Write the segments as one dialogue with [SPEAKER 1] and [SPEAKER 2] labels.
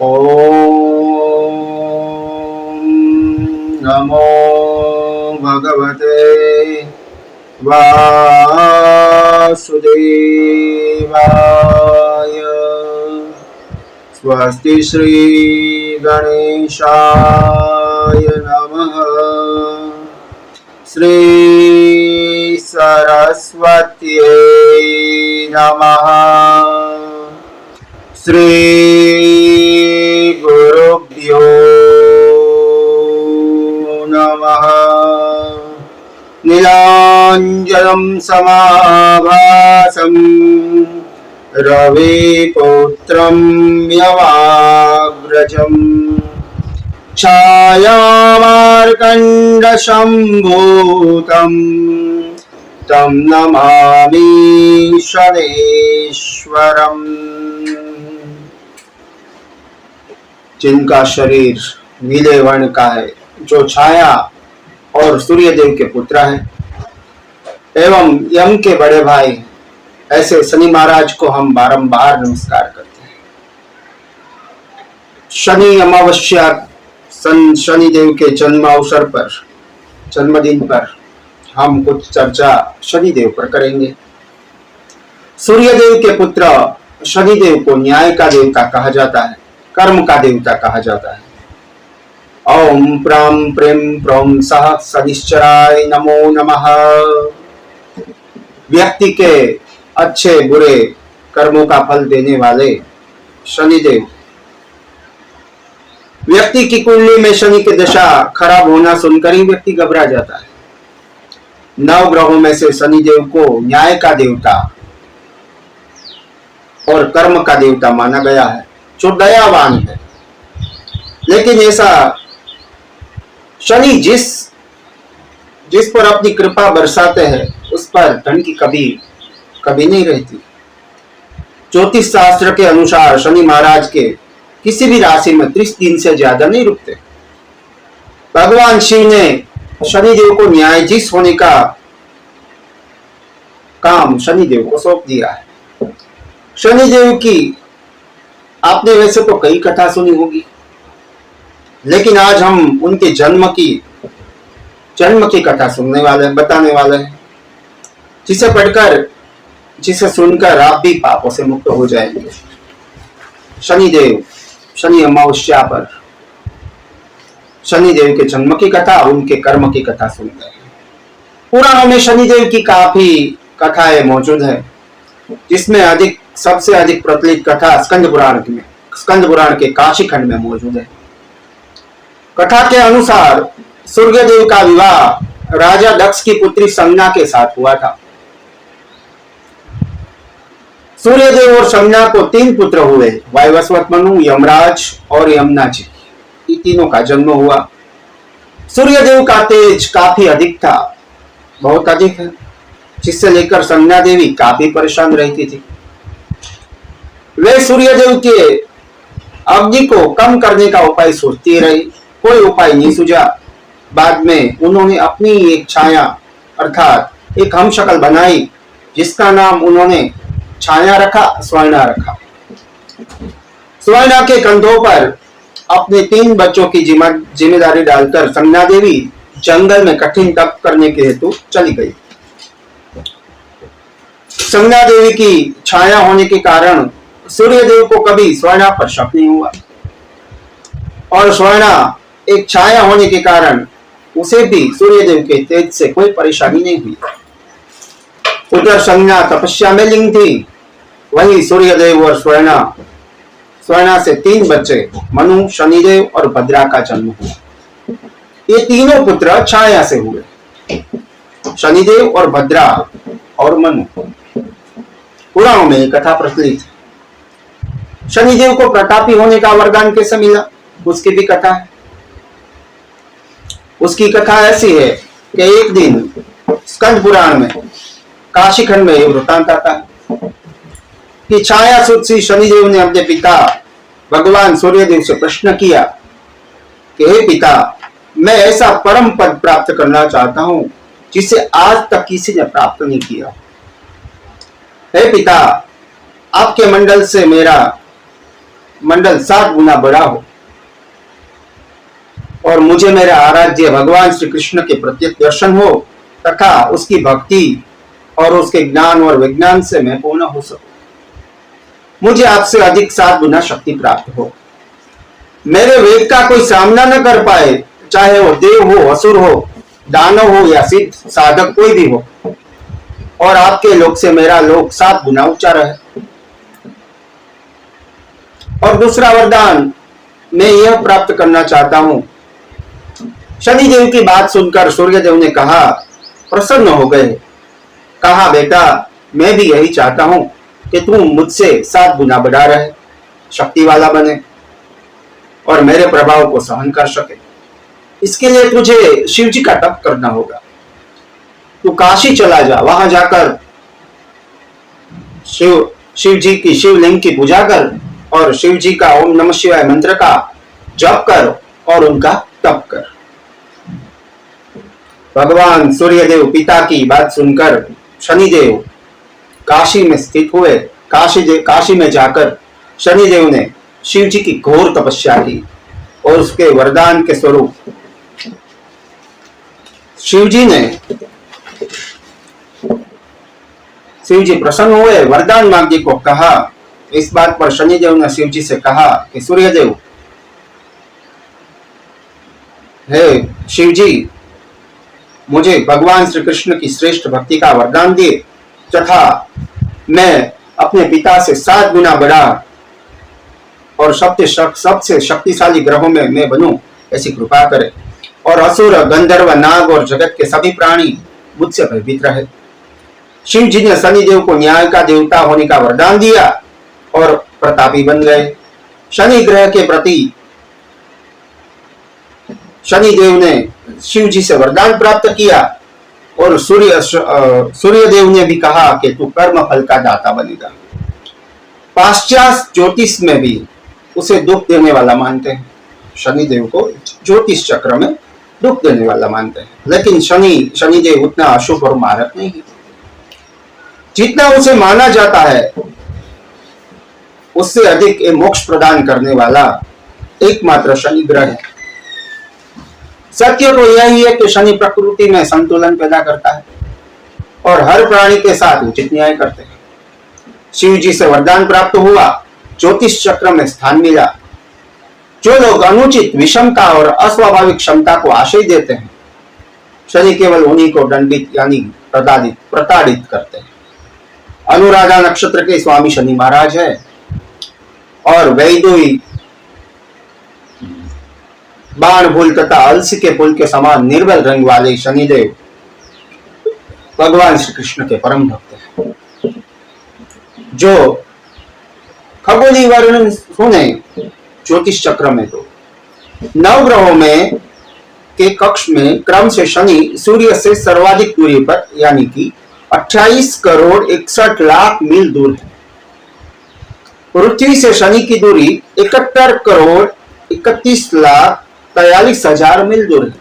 [SPEAKER 1] ओम नमो भगवते वासुदेवाय। स्वस्ति श्री गणेशाय नमः। श्री सरस्वत्यै नमः। श्री गुरुभ्यो नमः। नीलांजनं समाभासं रविपुत्रं यमाग्रजं छायामार्कण्डशम्भूतं तं नमामि शनेश्वरम्। जिनका शरीर नीले वर्ण का है, जो छाया और सूर्यदेव के पुत्र हैं एवं यम के बड़े भाई, ऐसे शनि महाराज को हम बारंबार नमस्कार करते हैं। शनि अमावस्या शनिदेव के जन्म अवसर पर, जन्मदिन पर हम कुछ चर्चा शनिदेव पर करेंगे। सूर्यदेव के पुत्र शनिदेव को न्याय का देवता कहा जाता है, कर्म का देवता कहा जाता है। ओम प्राम प्रेम प्रोम सह शनिश्चराय नमो नमः। व्यक्ति के अच्छे बुरे कर्मों का फल देने वाले शनिदेव। व्यक्ति की कुंडली में शनि की दशा खराब होना सुनकर ही व्यक्ति घबरा जाता है। 9 ग्रहों में से शनिदेव को न्याय का देवता और कर्म का देवता माना गया है, जो दयावान है। लेकिन ऐसा शनि जिस पर अपनी कृपा बरसाते हैं, उस पर धन की कभी नहीं रहती। ज्योतिष शास्त्र के अनुसार शनि महाराज के किसी भी राशि में 30 दिन से ज्यादा नहीं रुकते। भगवान शिव ने शनिदेव को न्यायाधीश होने का काम शनिदेव को सौंप दिया है। शनिदेव की आपने वैसे तो कई कथा सुनी होगी, लेकिन आज हम उनके जन्म की कथा बताने वाले हैं, जिसे पढ़कर, जिसे सुनकर आप भी पापों से मुक्त हो जाएंगे। शनिदेव, शनि अमावस्या पर शनिदेव के जन्म की कथा, उनके कर्म की कथा सुनते हैं। पुराणों में शनिदेव की काफी कथाएं मौजूद है, जिसमें सबसे अधिक प्रचलित कथा स्कंद पुराण के काशी खंड में मौजूद है। कथा के अनुसार सूर्यदेव का विवाह राजा दक्ष की पुत्री संज्ञा के साथ हुआ था। सूर्यदेव और संज्ञा को 3 पुत्र हुए, वैवस्वत मनु, यमराज और यमुना जी। ये तीनों का जन्म हुआ। सूर्यदेव का तेज काफी अधिक था, बहुत अधिक है, जिससे लेकर संज्ञा देवी काफी परेशान रहती थी। वे सूर्यदेव के अग्नि को कम करने का उपाय सोचती रही, कोई उपाय नहीं सूझा। बाद में उन्होंने अपनी एक छाया अर्थात एक हमशक्ल बनाई, जिसका नाम उन्होंने छाया रखा, स्वर्णा रखा। स्वर्णा के कंधों पर अपने 3 बच्चों की जिम्मेदारी डालकर संज्ञा देवी जंगल में कठिन तप करने के हेतु चली गई। संज्ञा देवी की छाया होने के कारण सूर्यदेव को कभी स्वर्णा पर शक नहीं हुआ, और स्वर्णा एक छाया होने के कारण उसे भी सूर्यदेव के तेज से कोई परेशानी नहीं हुई। उधर संज्ञा तपस्या में लीन थी, वहीं सूर्यदेव और स्वर्णा से 3 बच्चे मनु, शनिदेव और भद्रा का जन्म हुआ। ये तीनों पुत्र छाया से हुए, शनिदेव और भद्रा और मनु। पुराणों में कथा प्रचलित है। शनिदेव को प्रतापी होने का वरदान कैसे मिला, उसकी भी कथा है। उसकी कथा ऐसी है कि एक दिन स्कंद पुराण में, काशी खंड में, वृत्तांत आता है कि छाया सुत श्री शनिदेव ने अपने पिता भगवान सूर्यदेव से प्रश्न किया कि हे पिता, मैं ऐसा परम पद प्राप्त करना चाहता हूं जिसे आज तक किसी ने प्राप्त नहीं किया। हे पिता, आपके मंडल से मेरा मंडल 7 गुना बड़ा हो और मुझे मेरे आराध्य भगवान श्री कृष्ण के प्रत्यक्ष दर्शन हो तथा उसकी भक्ति और उसके ज्ञान और विज्ञान से मैं पूर्ण हो सकूं। मुझे आपसे अधिक 7 गुना शक्ति प्राप्त हो। मेरे वेग का कोई सामना न कर पाए, चाहे वो देव हो, असुर हो, दानव हो या सिद्ध साधक कोई भी हो, और आपके लोक से मेरा लोक 7 गुना ऊंचा रहे। और दूसरा वरदान मैं यह प्राप्त करना चाहता हूं। शनिदेव की बात सुनकर सूर्यदेव ने कहा, प्रसन्न हो गए। कहा, बेटा मैं भी यही चाहता हूं कि तू मुझसे 7 गुना बड़ा रहे, शक्ति वाला बने और मेरे प्रभाव को सहन कर सके। इसके लिए तुझे शिव जी का तप करना होगा। तू काशी चला जा, वहां जाकर शिव जी की शिवलिंग की पूजा कर और शिव जी का ओम नमः शिवाय मंत्र का जप कर और उनका तप कर। भगवान सूर्यदेव पिता की बात सुनकर शनिदेव काशी में स्थित हुए। काशी में जाकर शनिदेव ने शिव जी की घोर तपस्या की और उसके वरदान के स्वरूप शिव जी प्रसन्न हुए, वरदान मांगने को कहा। इस बात पर शनिदेव ने शिव जी से कहा कि सूर्यदेव, हे शिव जी, मुझे भगवान श्री कृष्ण की श्रेष्ठ भक्ति का वरदान दिए तथा मैं अपने पिता से 7 गुना बड़ा और सबसे शक्तिशाली ग्रहों में मैं बनूं, ऐसी कृपा करे। और असुर, गंधर्व, नाग और जगत के सभी प्राणी मुझसे भयभीत रहे। शिव जी ने शनिदेव को न्याय का देवता होने का वरदान दिया और प्रतापी बन गए। शनि ग्रह के प्रति शनिदेव ने शिव जी से वरदान प्राप्त किया और सूर्यदेव ने भी कहा कि तू कर्म फल का दाता बनेगा। पाश्चात्य ज्योतिष में भी उसे दुख देने वाला मानते हैं। शनिदेव को ज्योतिष चक्र में दुख देने वाला मानते हैं, लेकिन शनिदेव उतना अशुभ और मारक नहीं है। जितना उसे माना जाता है उससे अधिक मोक्ष प्रदान करने वाला एकमात्र शनि ग्रह है। सत्य तो यही है कि शनि प्रकृति में संतुलन पैदा करता है और हर प्राणी के साथ उचित न्याय करते हैं। शिव जी से वरदान प्राप्त हुआ, ज्योतिष चक्र में स्थान मिला। जो लोग अनुचित, विषमता और अस्वाभाविक क्षमता को आशय देते हैं, शनि केवल उन्हीं को दंडित यानी प्रताड़ित करते हैं। अनुराधा नक्षत्र के स्वामी शनि महाराज है और वैदुई बाण फूल तथा अलसी के फूल के समान निर्बल रंग वाले शनिदेव भगवान श्री कृष्ण के परम भक्त हैं। जो खगोलीय वर्णन सुने ज्योतिष चक्र में तो 9 ग्रहों में के कक्ष में क्रम से शनि सूर्य से सर्वाधिक दूरी पर यानी कि 28 करोड़ 61 लाख मील दूर है। पृथ्वी से शनि की दूरी 71 करोड़ 31 लाख 43 हजार मील दूर है।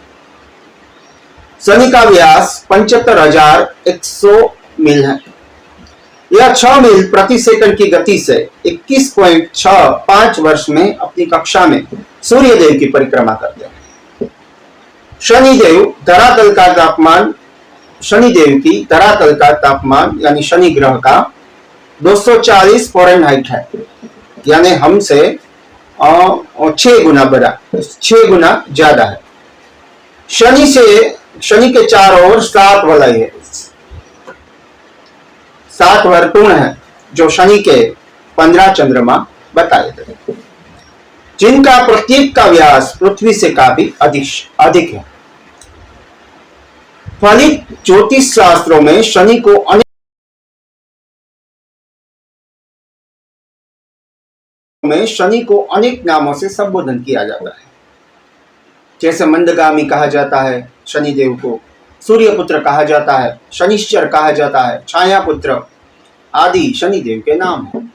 [SPEAKER 1] शनि का व्यास 75,100 मील है। यह 6 मील प्रति सेकंड की गति से 21.65 वर्ष में अपनी कक्षा में सूर्यदेव की परिक्रमा करते हैं। शनिदेव की धरातल का तापमान यानी शनि ग्रह का 240 फ़ारेनहाइट है, यानी हमसे 6 गुना ज्यादा है। शनि के चारों ओर 7 वलय है, 7 वर्तुण है, जो शनि के 15 चंद्रमा बताए गए, जिनका प्रत्येक का व्यास पृथ्वी से काफी अधिक है। फलित ज्योतिष शास्त्रों में शनि को अनेक नामों से संबोधन किया जाता है। जैसे मंदगामी कहा जाता है शनिदेव को, सूर्यपुत्र कहा जाता है, शनिश्चर कहा जाता है, छायापुत्र आदि शनिदेव के नाम हैं।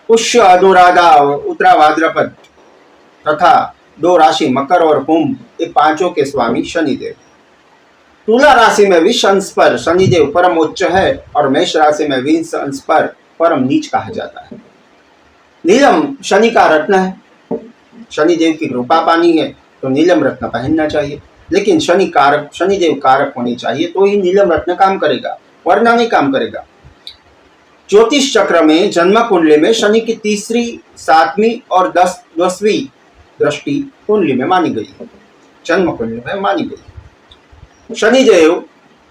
[SPEAKER 1] पुष्य, अनुराधा और उत्तरा भाद्रपद तथा 2 राशि मकर और कुंभ, ये 5 के स्वामी शनिदेव। तुला राशि में विष अंश पर शनिदेव परम उच्च है और मेष राशि में 20 अंश पर परम नीच कहा जाता है। नीलम शनि का रत्न है, शनि देव की कृपा पानी है तो नीलम रत्न पहनना चाहिए, लेकिन शनि देव कारक होने चाहिए तो ही नीलम रत्न काम करेगा, वरना नहीं काम करेगा। ज्योतिष चक्र में जन्म कुंडली में शनि की तीसरी, सातवीं और 10वीं दृष्टि कुंडली में मानी गई है, जन्म कुंडली में मानी गई। शनिदेव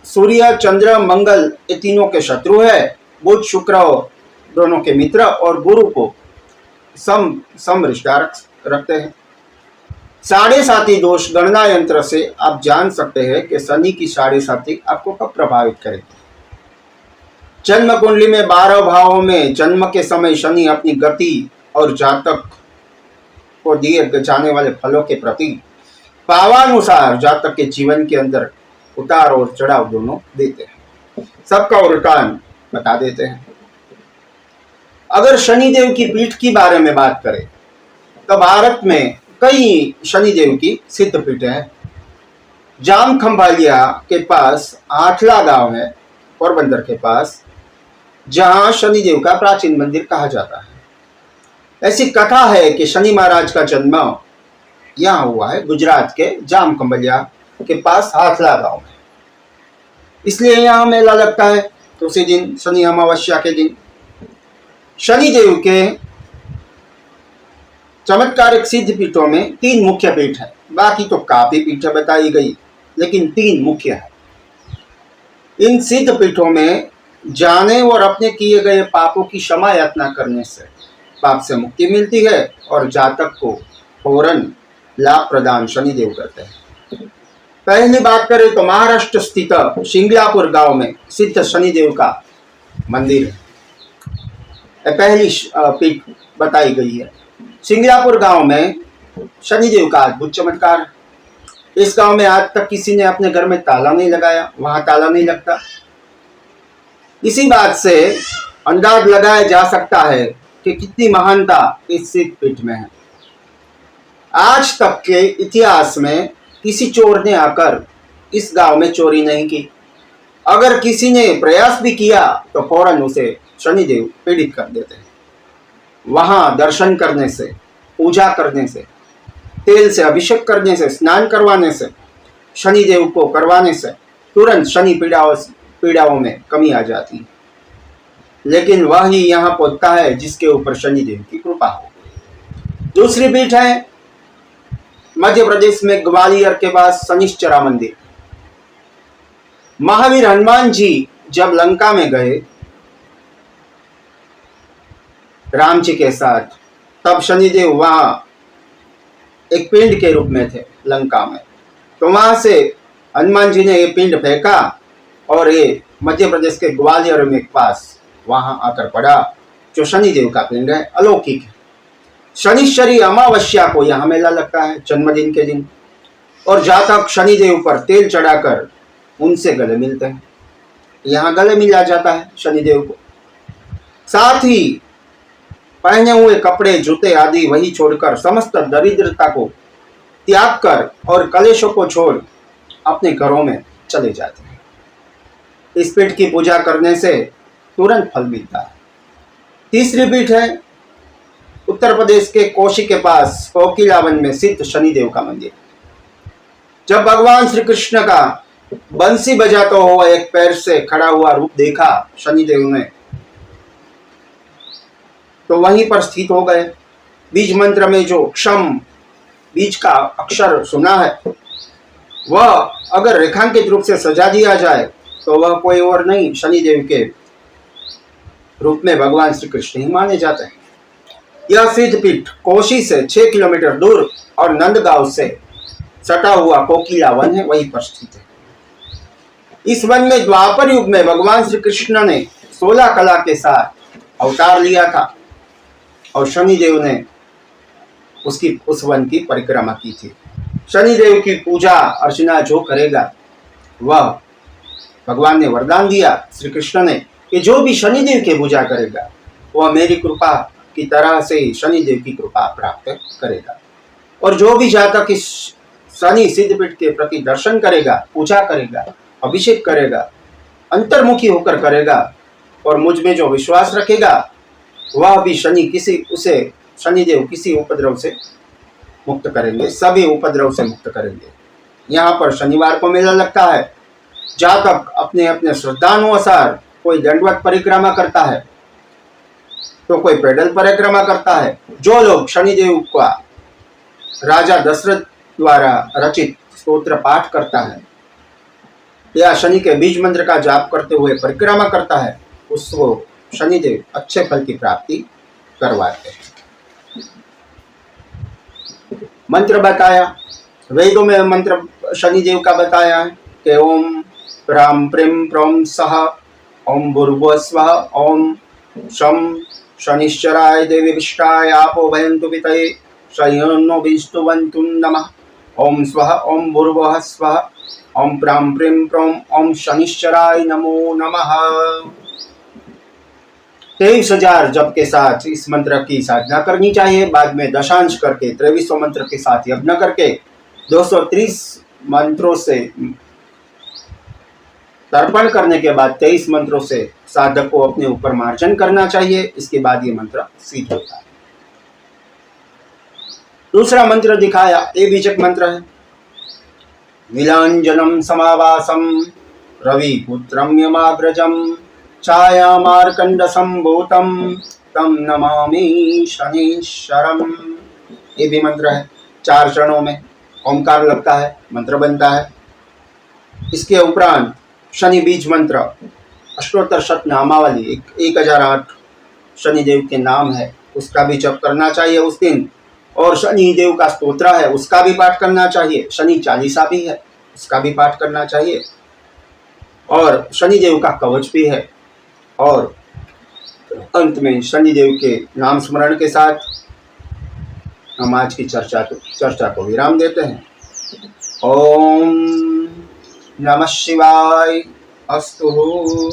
[SPEAKER 1] सूर्य, चंद्र, मंगल ये तीनों के शत्रु है, बुध शुक्र दोनों के मित्र और गुरु को सम रिश्ता रखते हैं। 7.5 दोष गणना यंत्र से आप जान सकते हैं कि शनि की 7.5 आपको कब प्रभावित करेगी। जन्म कुंडली में 12 भावों में जन्म के समय शनि अपनी गति और जातक को दिए जाने वाले फलों के प्रति भावानुसार जातक के जीवन के अंदर उतार और चढ़ाव दोनों देते हैं, सबका उल्टान बता देते हैं। अगर शनिदेव की पीठ की बारे में बात करें तो भारत में कई शनिदेव की सिद्ध पीठें हैं। जाम खंभालिया के पास आठला गांव है, पोरबंदर के पास, जहां शनिदेव का प्राचीन मंदिर कहा जाता है। ऐसी कथा है कि शनि महाराज का जन्म यहाँ हुआ है, गुजरात के जाम खंभालिया के पास हाथला गांव में, इसलिए यहाँ मेला लगता है। तो उसी दिन शनि अमावस्या के दिन शनिदेव के चमत्कारिक सिद्ध पीठों में 3 मुख्य पीठ है, बाकी तो काफी पीठें बताई गई, लेकिन 3 मुख्य है। इन सिद्ध पीठों में जाने और अपने किए गए पापों की क्षमा याचना करने से पाप से मुक्ति मिलती है और जातक को फौरन लाभ प्रदान शनिदेव करते हैं। पहली बात करें तो महाराष्ट्र स्थित शिंगलापुर गांव में सिद्ध शनिदेव का मंदिर है, पहली पीठ बताई गई है। शिंगलापुर गांव में शनिदेव का अद्भुत चमत्कार है। इस गांव में आज तक किसी ने अपने घर में ताला नहीं लगाया, वहां ताला नहीं लगता। इसी बात से अंदाज लगाया जा सकता है कि कितनी महानता इस सिद्ध पीठ में है। आज तक के इतिहास में किसी चोर ने आकर इस गांव में चोरी नहीं की। अगर किसी ने प्रयास भी किया तो फौरन उसे शनिदेव पीड़ित कर देते हैं। वहां दर्शन करने से, पूजा करने से, तेल से अभिषेक करने से, स्नान करवाने से, शनिदेव को करवाने से तुरंत शनि पीड़ाओं में कमी आ जाती है। लेकिन वही यहाँ पहुंचता है जिसके ऊपर शनिदेव की कृपा हो। दूसरी पीठ है मध्य प्रदेश में ग्वालियर के पास शनिश्चरा मंदिर। महावीर हनुमान जी जब लंका में गए राम जी के साथ, तब शनिदेव वहां एक पिंड के रूप में थे लंका में। तो वहां से हनुमान जी ने ये पिंड फेंका और ये मध्य प्रदेश के ग्वालियर में पास वहां आकर पड़ा, जो शनिदेव का पिंड है, अलौकिक है। शनिश्चरी अमावस्या को यहाँ मेला लगता है, जन्मदिन के दिन, और जातक शनिदेव पर तेल चढ़ाकर उनसे गले मिलते हैं। यहाँ गले मिला जाता है शनिदेव को। साथ ही पहने हुए कपड़े, जूते आदि वही छोड़कर समस्त दरिद्रता को त्याग कर और कलेशों को छोड़ अपने घरों में चले जाते हैं। इस पीठ की पूजा करने से तुरंत फल मिलता है। तीसरी पीठ है उत्तर प्रदेश के कोशी के पास कोकिलावन में स्थित शनिदेव का मंदिर। जब भगवान श्री कृष्ण का बंसी बजाता हुआ एक पैर से खड़ा हुआ रूप देखा शनिदेव ने, तो वहीं पर स्थित हो गए। बीज मंत्र में जो क्षम बीज का अक्षर सुना है, वह अगर रेखांकित रूप से सजा दिया जाए तो वह कोई और नहीं, शनिदेव के रूप में भगवान श्री कृष्ण ही माने जाते हैं। यह सिद्ध पीठ कोशी से 6 किलोमीटर दूर और नंदगांव से सटा हुआ कोकिला वन है, वहीं पर स्थित है। इस वन में द्वापर युग में भगवान श्री कृष्ण ने 16 कला के साथ अवतार लिया था और शनिदेव ने उस वन की परिक्रमा की थी। शनिदेव की पूजा अर्चना जो करेगा, वह भगवान ने वरदान दिया श्री कृष्ण ने कि जो भी शनिदेव की पूजा करेगा वह मेरी कृपा की तरह से ही शनिदेव की कृपा प्राप्त करेगा। और जो भी जातक इस शनि सिद्धपीठ के प्रति दर्शन करेगा, पूजा करेगा, अभिषेक करेगा, अंतर्मुखी होकर करेगा और मुझ में जो विश्वास रखेगा, वह भी शनिदेव किसी उपद्रव से मुक्त करेंगे, सभी उपद्रव से मुक्त करेंगे। यहाँ पर शनिवार को मेला लगता है। जातक अपने अपने श्रद्धानुसार कोई दंडवत परिक्रमा करता है तो कोई पैदल परिक्रमा करता है। जो लोग शनिदेव का राजा दशरथ द्वारा रचित स्तोत्र पाठ करता है या शनि के बीज मंत्र का जाप करते हुए परिक्रमा करता है, उसको शनिदेव अच्छे फल की प्राप्ति करवाते हैं। मंत्र बताया, वेदों में मंत्र शनिदेव का बताया है कि ओम प्राम प्रेम प्रोम सह ओम भूर्भुवः स्वः ओम शम शनिश्चराय देवी विष्टाय आपो भयन्तु पितये शयनो विष्णुवन्तु नमः। ओम स्वः ओम भूर्भुवः स्वः ओम प्राम प्रेम प्रोम ओम शनिश्चराय नमो नमः। 23,000 जप के साथ इस मंत्र की साधना करनी चाहिए। बाद में दशांश करके 2300 मंत्र के साथ यज्ञ करके 230 मंत्रों से तर्पण करने के बाद 23 मंत्रों से साधक को अपने ऊपर मार्जन करना चाहिए। इसके बाद ये मंत्र सिद्ध होता है। दूसरा मंत्र दिखाया, ये बीजक मंत्र है। नीलांजनम समावासम रविपुत्रम यमाग्रजम छायामार्कंड संभूतम तम नमामि शनीश्वरम। ये भी मंत्र है। 4 चरणों में ओंकार लगता है, मंत्र बनता है। इसके उपरांत शनि बीज मंत्र अष्टोत्तर शतनामावली 1008 शनिदेव के नाम है, उसका भी जप करना चाहिए उस दिन। और शनिदेव का स्तोत्र है, उसका भी पाठ करना चाहिए। शनि चालीसा भी है, उसका भी पाठ करना चाहिए। और शनिदेव का कवच भी है। और अंत में शनिदेव के नाम स्मरण के साथ हम आज की चर्चा को विराम देते हैं। ओम नमः शिवाय अस्तु।